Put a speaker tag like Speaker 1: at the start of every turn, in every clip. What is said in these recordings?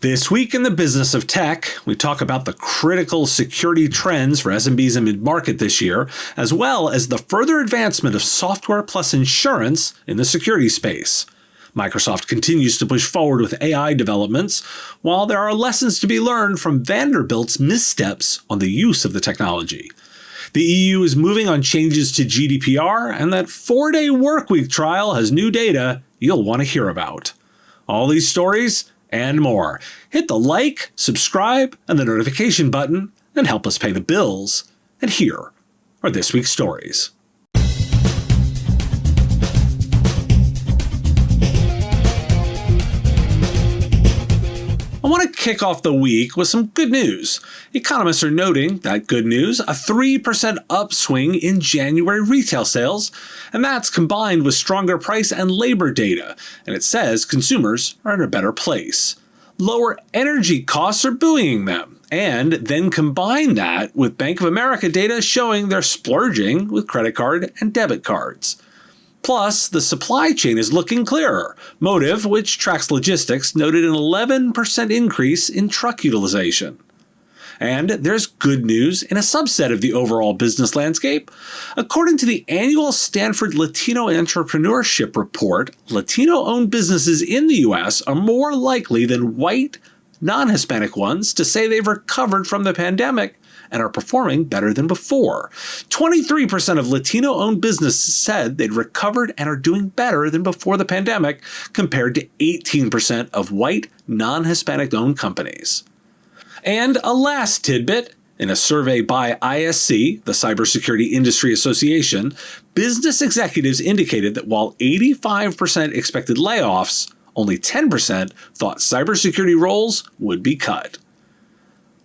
Speaker 1: This week in the business of tech, we talk about the critical security trends for SMBs and mid-market this year, as well as the further advancement of software plus insurance in the security space. Microsoft continues to push forward with AI developments, while there are lessons to be learned from Vanderbilt's missteps on the use of the technology. The EU is moving on changes to GDPR, and that 4-day workweek trial has new data you'll want to hear about. All these stories and more. Hit the like, subscribe, and the notification button, and help us pay the bills. And here are this week's stories. I want to kick off the week with some good news. Economists are noting that good news, a 3% upswing in January retail sales, and that's combined with stronger price and labor data, and it says consumers are in a better place. Lower energy costs are buoying them, and then combine that with Bank of America data showing they're splurging with credit card and debit cards. Plus, the supply chain is looking clearer. Motive, which tracks logistics, noted an 11% increase in truck utilization. And there's good news in a subset of the overall business landscape. According to the annual Stanford Latino Entrepreneurship Report, Latino-owned businesses in the U.S. are more likely than white, non-Hispanic ones to say they've recovered from the pandemic and are performing better than before. 23% of Latino-owned businesses said they'd recovered and are doing better than before the pandemic, compared to 18% of white, non-Hispanic-owned companies. And a last tidbit, in a survey by ISC, the Cybersecurity Industry Association, business executives indicated that while 85% expected layoffs, only 10% thought cybersecurity roles would be cut.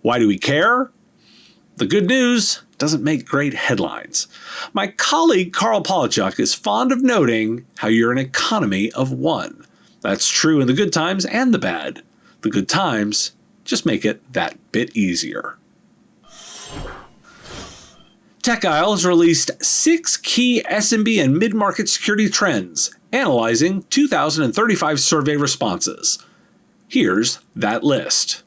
Speaker 1: Why do we care? The good news doesn't make great headlines. My colleague Carl Polachuk is fond of noting how you're an economy of one. That's true in the good times and the bad. The good times just make it that bit easier. TechAisle has released 6 key SMB and mid-market security trends, analyzing 2,035 survey responses. Here's that list.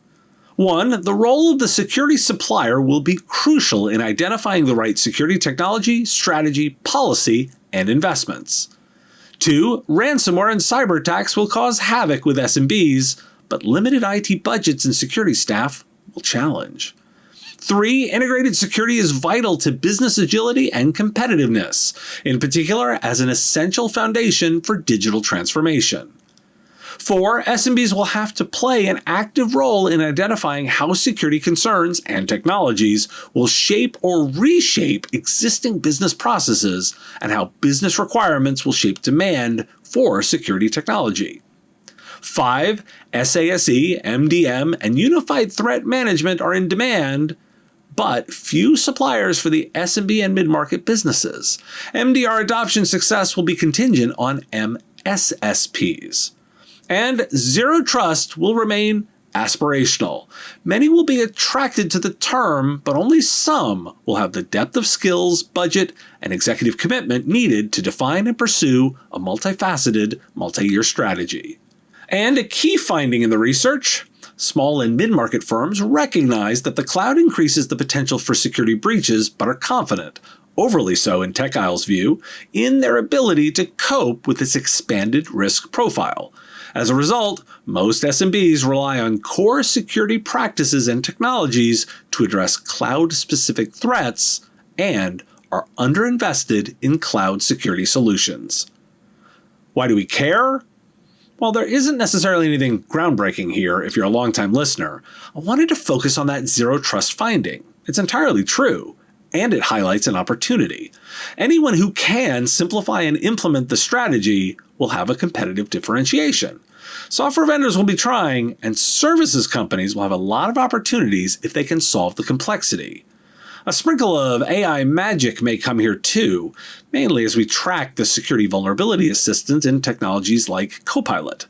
Speaker 1: 1. The role of the security supplier will be crucial in identifying the right security technology, strategy, policy, and investments. 2. Ransomware and cyber attacks will cause havoc with SMBs, but limited IT budgets and security staff will challenge. 3. Integrated security is vital to business agility and competitiveness, in particular as an essential foundation for digital transformation. 4. SMBs will have to play an active role in identifying how security concerns and technologies will shape or reshape existing business processes and how business requirements will shape demand for security technology. 5. SASE, MDM, and unified threat management are in demand, but few suppliers for the SMB and mid-market businesses. MDR adoption success will be contingent on MSSPs. And zero trust will remain aspirational. Many will be attracted to the term, but only some will have the depth of skills, budget, and executive commitment needed to define and pursue a multifaceted, multi-year strategy. And a key finding in the research, small and mid-market firms recognize that the cloud increases the potential for security breaches, but are confident, overly so in TechAisle's view, in their ability to cope with its expanded risk profile. As a result, most SMBs rely on core security practices and technologies to address cloud-specific threats and are underinvested in cloud security solutions. Why do we care? While there isn't necessarily anything groundbreaking here if you're a longtime listener, I wanted to focus on that zero trust finding. It's entirely true, and it highlights an opportunity. Anyone who can simplify and implement the strategy will have a competitive differentiation. Software vendors will be trying, and services companies will have a lot of opportunities if they can solve the complexity. A sprinkle of AI magic may come here too, mainly as we track the security vulnerability assistance in technologies like Copilot.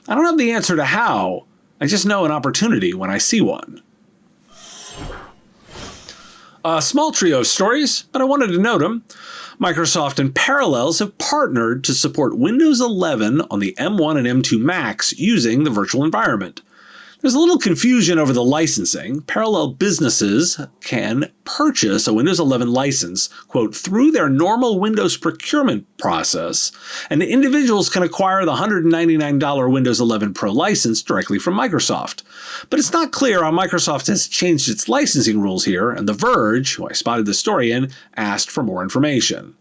Speaker 1: I don't have the answer to how, I just know an opportunity when I see one. A small trio of stories, but I wanted to note them. Microsoft and Parallels have partnered to support Windows 11 on the M1 and M2 Macs using the virtual environment. There's a little confusion over the licensing. Parallel businesses can purchase a Windows 11 license, quote, through their normal Windows procurement process, and individuals can acquire the $199 Windows 11 Pro license directly from Microsoft. But it's not clear how Microsoft has changed its licensing rules here, and The Verge, who I spotted the story in, asked for more information.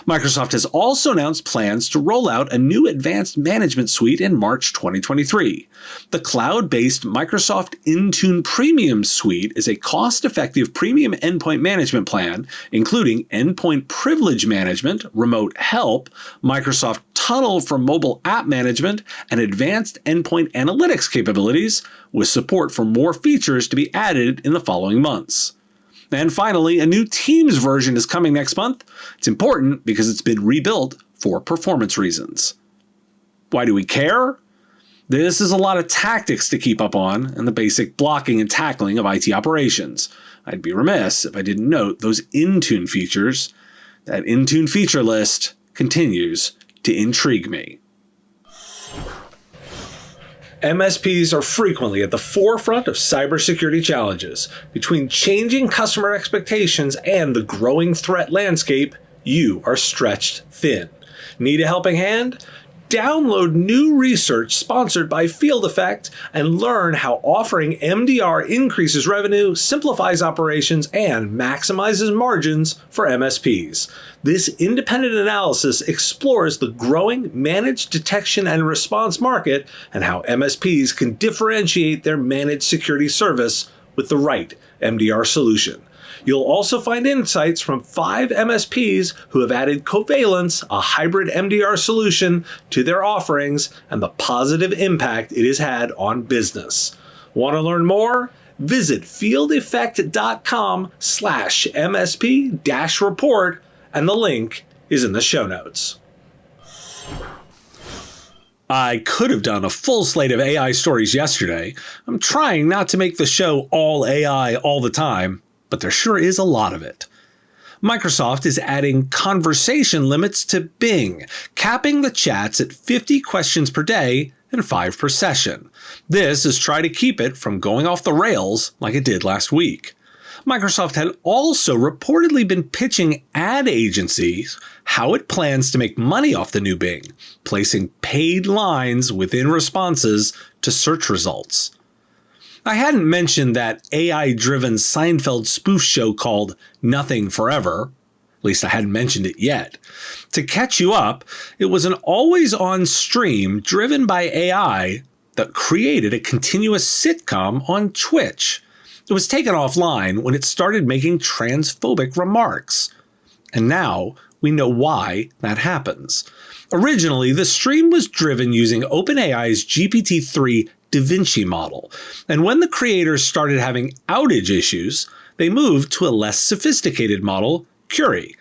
Speaker 1: Microsoft has also announced plans to roll out a new advanced management suite in March 2023. The cloud-based Microsoft Intune Premium Suite is a cost-effective premium endpoint management plan, including endpoint privilege management, remote help, Microsoft Tunnel for mobile app management, and advanced endpoint analytics capabilities, with support for more features to be added in the following months. And finally, a new Teams version is coming next month. It's important because it's been rebuilt for performance reasons. Why do we care? This is a lot of tactics to keep up on and the basic blocking and tackling of IT operations. I'd be remiss if I didn't note those Intune features. That Intune feature list continues to intrigue me. MSPs are frequently at the forefront of cybersecurity challenges. Between changing customer expectations and the growing threat landscape, you are stretched thin. Need a helping hand? Download new research sponsored by Field Effect and learn how offering MDR increases revenue, simplifies operations, and maximizes margins for MSPs. This independent analysis explores the growing managed detection and response market and how MSPs can differentiate their managed security service with the right MDR solution. You'll also find insights from 5 MSPs who have added Covalence, a hybrid MDR solution, to their offerings and the positive impact it has had on business. Want to learn more? Visit fieldeffect.com/MSP-report, and the link is in the show notes. I could have done a full slate of AI stories yesterday. I'm trying not to make the show all AI all the time, but there sure is a lot of it. Microsoft is adding conversation limits to Bing, capping the chats at 50 questions per day and 5 per session. This is try to keep it from going off the rails like it did last week. Microsoft had also reportedly been pitching ad agencies how it plans to make money off the new Bing, placing paid lines within responses to search results. I hadn't mentioned that AI-driven Seinfeld spoof show called Nothing Forever. At least I hadn't mentioned it yet. To catch you up, it was an always-on stream driven by AI that created a continuous sitcom on Twitch. It was taken offline when it started making transphobic remarks. And now we know why that happens. Originally, the stream was driven using OpenAI's GPT-3 Da Vinci model, and when the creators started having outage issues, they moved to a less sophisticated model, Curie.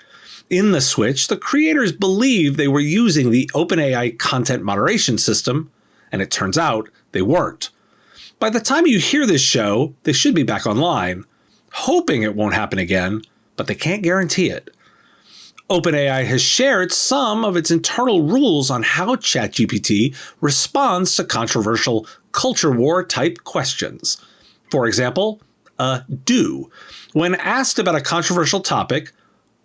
Speaker 1: In the switch, the creators believed they were using the OpenAI content moderation system, and it turns out they weren't. By the time you hear this show, they should be back online, hoping it won't happen again, but they can't guarantee it. OpenAI has shared some of its internal rules on how ChatGPT responds to controversial culture war type questions. For example, a do. When asked about a controversial topic,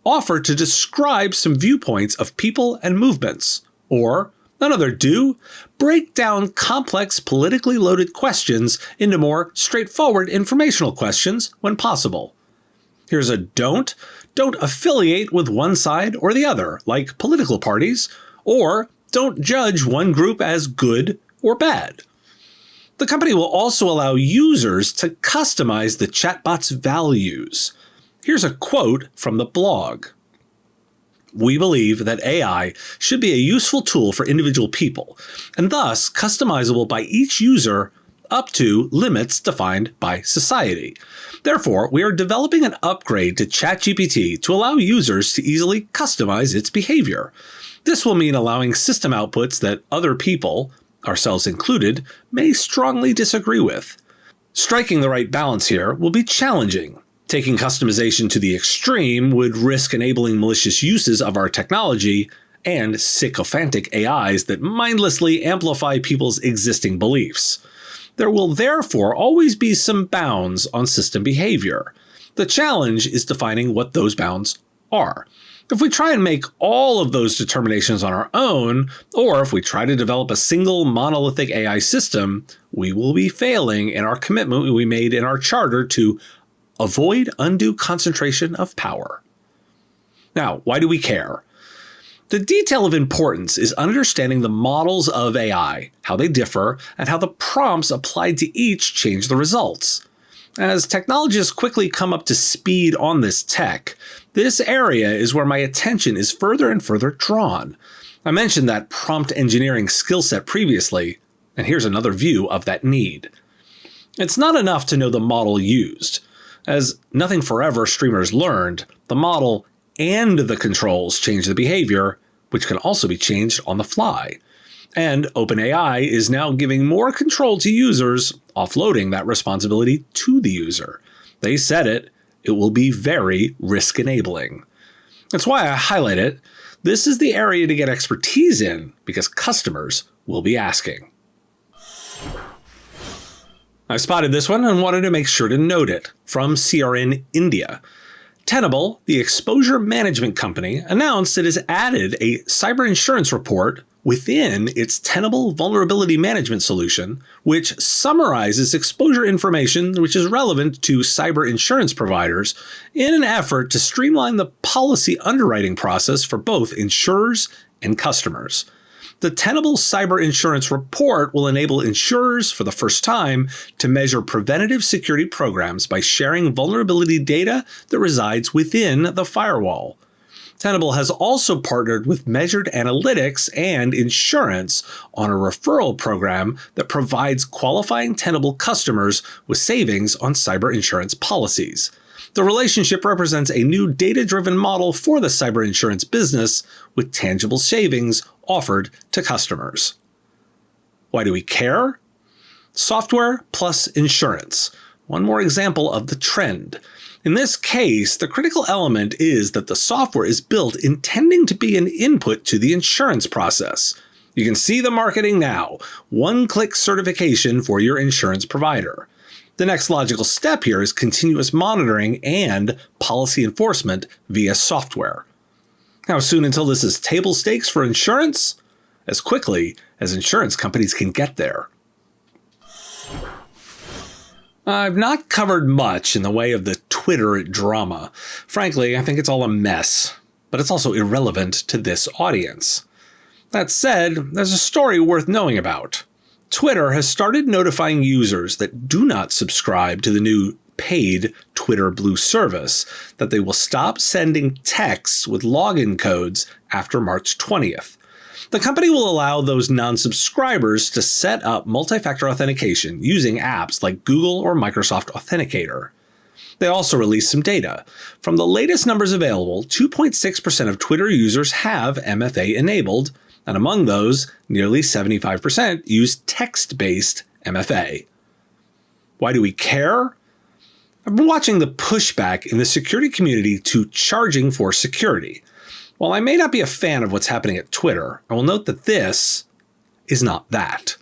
Speaker 1: offer to describe some viewpoints of people and movements. Or, another do, break down complex politically loaded questions into more straightforward informational questions when possible. Here's a don't. Don't affiliate with one side or the other, like political parties, or don't judge one group as good or bad. The company will also allow users to customize the chatbot's values. Here's a quote from the blog. We believe that AI should be a useful tool for individual people, and thus customizable by each user up to limits defined by society. Therefore, we are developing an upgrade to ChatGPT to allow users to easily customize its behavior. This will mean allowing system outputs that other people, ourselves included, may strongly disagree with. Striking the right balance here will be challenging. Taking customization to the extreme would risk enabling malicious uses of our technology and sycophantic AIs that mindlessly amplify people's existing beliefs. There will therefore always be some bounds on system behavior. The challenge is defining what those bounds are. If we try and make all of those determinations on our own, or if we try to develop a single monolithic AI system, we will be failing in our commitment we made in our charter to avoid undue concentration of power. Now, why do we care? The detail of importance is understanding the models of AI, how they differ, and how the prompts applied to each change the results. As technologists quickly come up to speed on this tech, this area is where my attention is further and further drawn. I mentioned that prompt engineering skill set previously, and here's another view of that need. It's not enough to know the model used. As Nothing Forever streamers learned, the model and the controls change the behavior, which can also be changed on the fly. And OpenAI is now giving more control to users, offloading that responsibility to the user. They said it will be very risk-enabling. That's why I highlight it. This is the area to get expertise in, because customers will be asking. I spotted this one and wanted to make sure to note it. From CRN India. Tenable, the exposure management company, announced it has added a cyber insurance report within its Tenable vulnerability management solution, which summarizes exposure information which is relevant to cyber insurance providers in an effort to streamline the policy underwriting process for both insurers and customers. The Tenable Cyber Insurance Report will enable insurers for the first time to measure preventative security programs by sharing vulnerability data that resides within the firewall. Tenable has also partnered with Measured Analytics and Insurance on a referral program that provides qualifying Tenable customers with savings on cyber insurance policies. The relationship represents a new data-driven model for the cyber insurance business with tangible savings offered to customers. Why do we care? Software plus insurance. One more example of the trend. In this case, the critical element is that the software is built intending to be an input to the insurance process. You can see the marketing now. One-click certification for your insurance provider. The next logical step here is continuous monitoring and policy enforcement via software. How soon until this is table stakes for insurance? As quickly as insurance companies can get there. I've not covered much in the way of the Twitter drama. Frankly, I think it's all a mess, but it's also irrelevant to this audience. That said, there's a story worth knowing about. Twitter has started notifying users that do not subscribe to the new paid Twitter Blue service that they will stop sending texts with login codes after March 20th. The company will allow those non-subscribers to set up multi-factor authentication using apps like Google or Microsoft Authenticator. They also released some data. From the latest numbers available, 2.6% of Twitter users have MFA enabled, and among those, nearly 75% use text-based MFA. Why do we care? I've been watching the pushback in the security community to charging for security. While I may not be a fan of what's happening at Twitter, I will note that this is not that.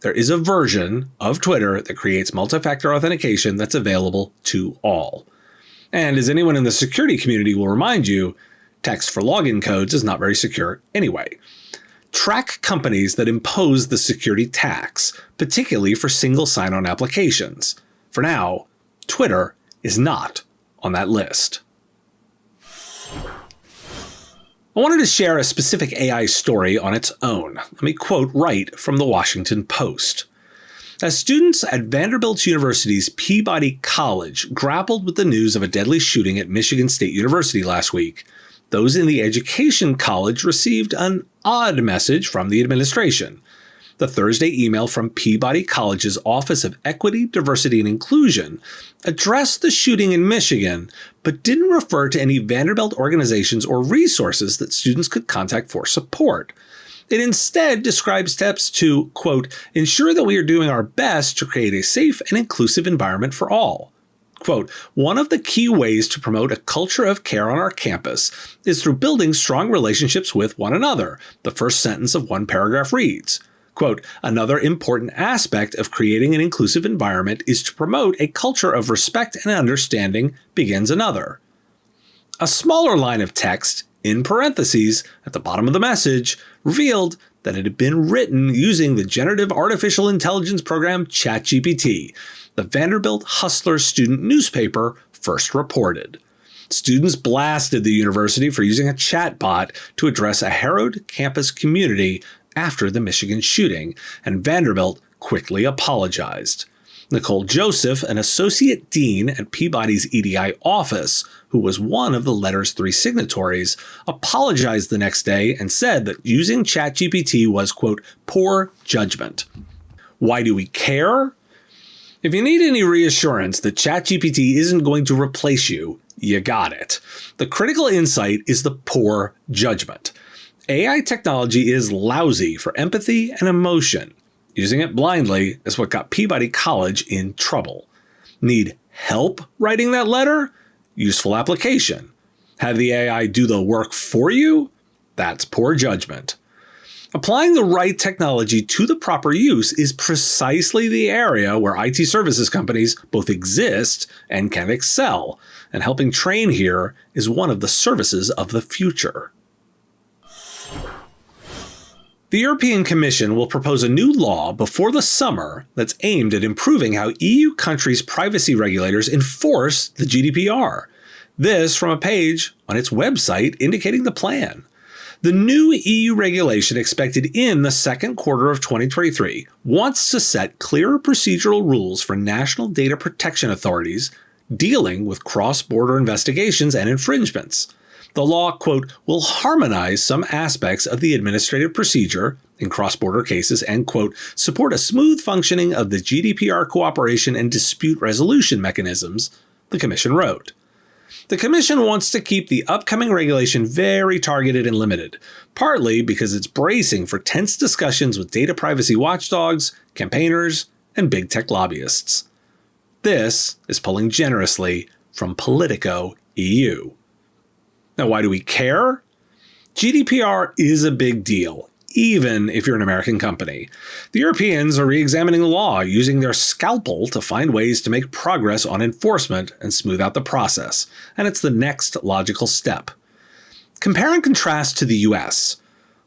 Speaker 1: There is a version of Twitter that creates multi-factor authentication that's available to all. And as anyone in the security community will remind you, text for login codes is not very secure anyway. Track companies that impose the security tax, particularly for single sign-on applications. For now, Twitter is not on that list. I wanted to share a specific AI story on its own. Let me quote right from the Washington Post. As students at Vanderbilt University's Peabody College grappled with the news of a deadly shooting at Michigan State University last week, those in the education college received an odd message from the administration. The Thursday email from Peabody College's Office of Equity, Diversity, and Inclusion addressed the shooting in Michigan, but didn't refer to any Vanderbilt organizations or resources that students could contact for support. It instead describes steps to, quote, ensure that we are doing our best to create a safe and inclusive environment for all. Quote, one of the key ways to promote a culture of care on our campus is through building strong relationships with one another, the first sentence of one paragraph reads. Quote, another important aspect of creating an inclusive environment is to promote a culture of respect and understanding, begins another. A smaller line of text, in parentheses, at the bottom of the message, revealed that it had been written using the generative artificial intelligence program ChatGPT, the Vanderbilt Hustler student newspaper first reported. Students blasted the university for using a chatbot to address a harrowed campus community after the Michigan shooting, and Vanderbilt quickly apologized. Nicole Joseph, an associate dean at Peabody's EDI office, who was one of the letter's 3 signatories, apologized the next day and said that using ChatGPT was, quote, poor judgment. Why do we care? If you need any reassurance that ChatGPT isn't going to replace you, you got it. The critical insight is the poor judgment. AI technology is lousy for empathy and emotion. Using it blindly is what got Peabody College in trouble. Need help writing that letter? Useful application. Have the AI do the work for you? That's poor judgment. Applying the right technology to the proper use is precisely the area where IT services companies both exist and can excel, and helping train here is one of the services of the future. The European Commission will propose a new law before the summer that's aimed at improving how EU countries' privacy regulators enforce the GDPR. This from a page on its website indicating the plan. The new EU regulation expected in the second quarter of 2023 wants to set clearer procedural rules for national data protection authorities dealing with cross-border investigations and infringements. The law, quote, will harmonize some aspects of the administrative procedure in cross-border cases and, quote, support a smooth functioning of the GDPR cooperation and dispute resolution mechanisms, the Commission wrote. The Commission wants to keep the upcoming regulation very targeted and limited, partly because it's bracing for tense discussions with data privacy watchdogs, campaigners, and big tech lobbyists. This is pulling generously from Politico EU. Now, why do we care? GDPR is a big deal, even if you're an American company. The Europeans are re-examining the law, using their scalpel to find ways to make progress on enforcement and smooth out the process, and it's the next logical step. Compare and contrast to the US.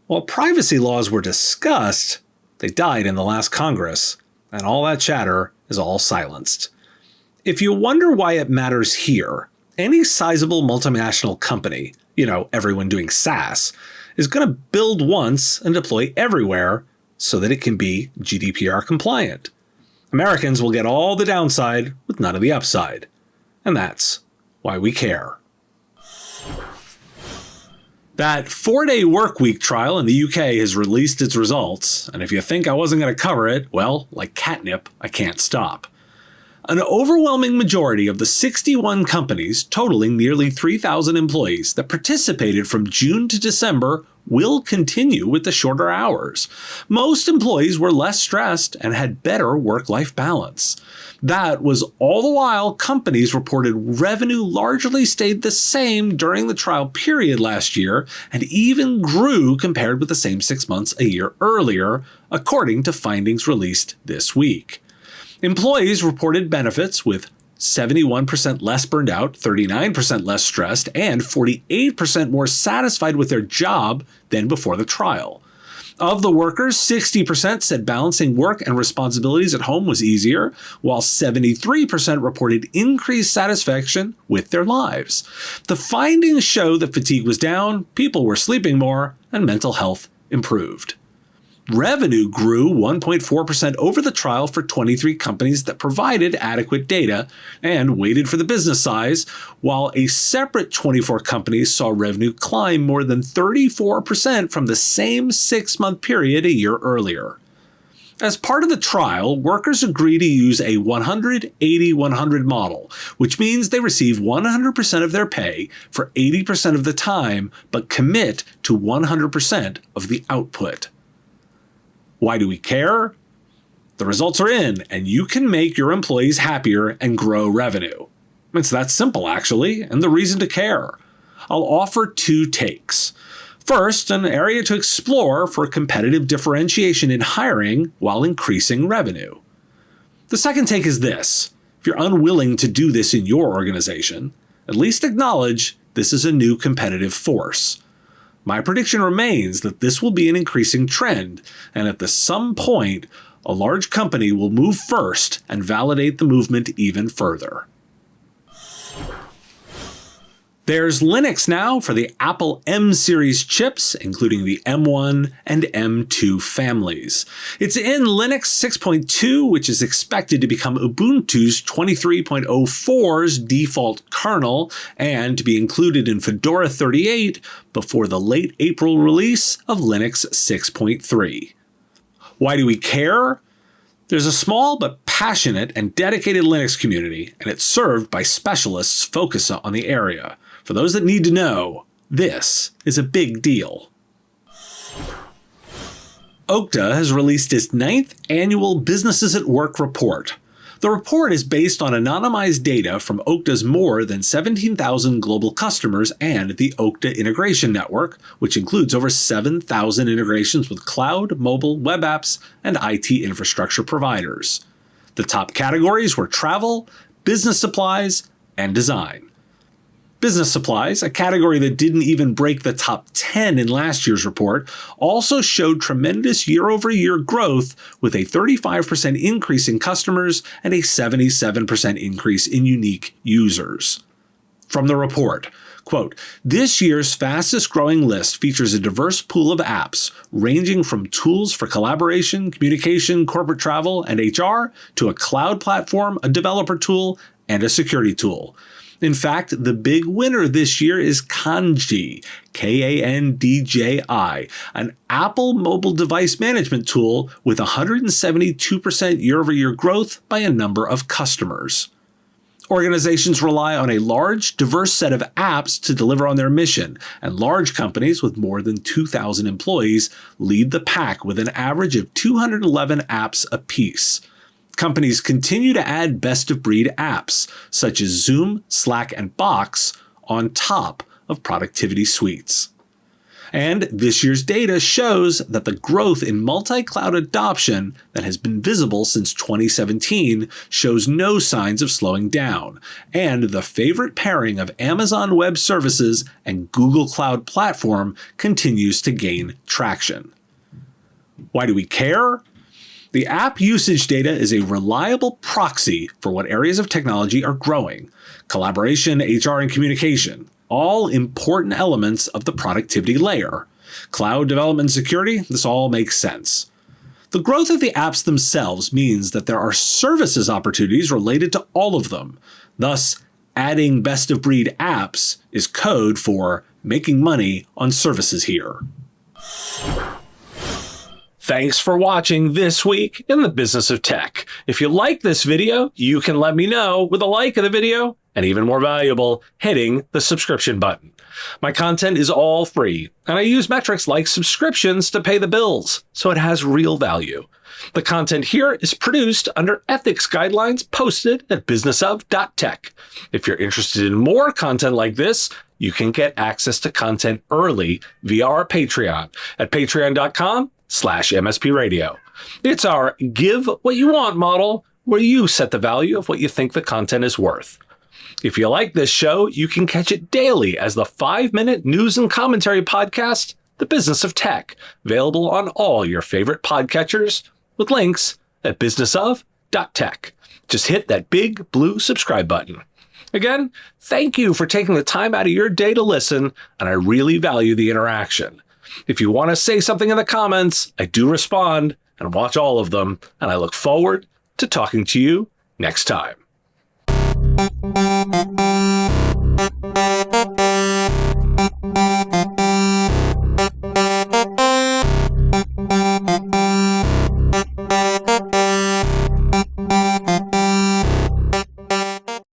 Speaker 1: While privacy laws were discussed, they died in the last Congress, and all that chatter is all silenced. If you wonder why it matters here, any sizable multinational company, everyone doing SaaS, is going to build once and deploy everywhere so that it can be GDPR compliant. Americans will get all the downside with none of the upside. And that's why we care. That 4-day workweek trial in the UK has released its results, and if you think I wasn't going to cover it, well, like catnip, I can't stop. An overwhelming majority of the 61 companies, totaling nearly 3,000 employees, that participated from June to December will continue with the shorter hours. Most employees were less stressed and had better work-life balance. That was all the while companies reported revenue largely stayed the same during the trial period last year and even grew compared with the same 6 months a year earlier, according to findings released this week. Employees reported benefits with 71% less burned out, 39% less stressed, and 48% more satisfied with their job than before the trial. Of the workers, 60% said balancing work and responsibilities at home was easier, while 73% reported increased satisfaction with their lives. The findings show that fatigue was down, people were sleeping more, and mental health improved. Revenue grew 1.4% over the trial for 23 companies that provided adequate data and waited for the business size, while a separate 24 companies saw revenue climb more than 34% from the same 6-month period a year earlier. As part of the trial, workers agreed to use a 100-80-100 model, which means they receive 100% of their pay for 80% of the time, but commit to 100% of the output. Why do we care? The results are in, and you can make your employees happier and grow revenue. It's that simple, actually, and the reason to care. I'll offer 2 takes. First, an area to explore for competitive differentiation in hiring while increasing revenue. The second take is this. If you're unwilling to do this in your organization, at least acknowledge this is a new competitive force. My prediction remains that this will be an increasing trend, and at some point, a large company will move first and validate the movement even further. There's Linux now for the Apple M-series chips, including the M1 and M2 families. It's in Linux 6.2, which is expected to become Ubuntu's 23.04's default kernel, and to be included in Fedora 38 before the late April release of Linux 6.3. Why do we care? There's a small but passionate and dedicated Linux community, and it's served by specialists focused on the area. For those that need to know, this is a big deal. Okta has released its 9th annual Businesses at Work report. The report is based on anonymized data from Okta's more than 17,000 global customers and the Okta Integration Network, which includes over 7,000 integrations with cloud, mobile, web apps, and IT infrastructure providers. The top categories were travel, business supplies, and design. Business supplies, a category that didn't even break the top 10 in last year's report, also showed tremendous year-over-year growth with a 35% increase in customers and a 77% increase in unique users. From the report, quote, "This year's fastest growing list features a diverse pool of apps ranging from tools for collaboration, communication, corporate travel, and HR to a cloud platform, a developer tool, and a security tool. In fact, the big winner this year is Kandji, Kandji, an Apple mobile device management tool with 172% year-over-year growth by a number of customers. Organizations rely on a large, diverse set of apps to deliver on their mission, and large companies with more than 2,000 employees lead the pack with an average of 211 apps apiece. Companies continue to add best-of-breed apps, such as Zoom, Slack, and Box, on top of productivity suites. And this year's data shows that the growth in multi-cloud adoption that has been visible since 2017 shows no signs of slowing down, and the favorite pairing of Amazon Web Services and Google Cloud Platform continues to gain traction. Why do we care? The app usage data is a reliable proxy for what areas of technology are growing. Collaboration, HR, and communication, all important elements of the productivity layer. Cloud development and security, this all makes sense. The growth of the apps themselves means that there are services opportunities related to all of them. Thus, adding best-of-breed apps is code for making money on services here. Thanks for watching this week in the Business of Tech. If you like this video, you can let me know with a like of the video, and even more valuable, hitting the subscription button. My content is all free, and I use metrics like subscriptions to pay the bills, so it has real value. The content here is produced under ethics guidelines posted at businessof.tech. If you're interested in more content like this, you can get access to content early via our Patreon at patreon.com/MSP Radio. It's our give what you want model where you set the value of what you think the content is worth. If you like this show, you can catch it daily as the 5-minute news and commentary podcast, The Business of Tech, available on all your favorite podcatchers with links at businessof.tech. Just hit that big blue subscribe button. Again, thank you for taking the time out of your day to listen, and I really value the interaction. If you want to say something in the comments, I do respond and watch all of them, and I look forward to talking to you next time.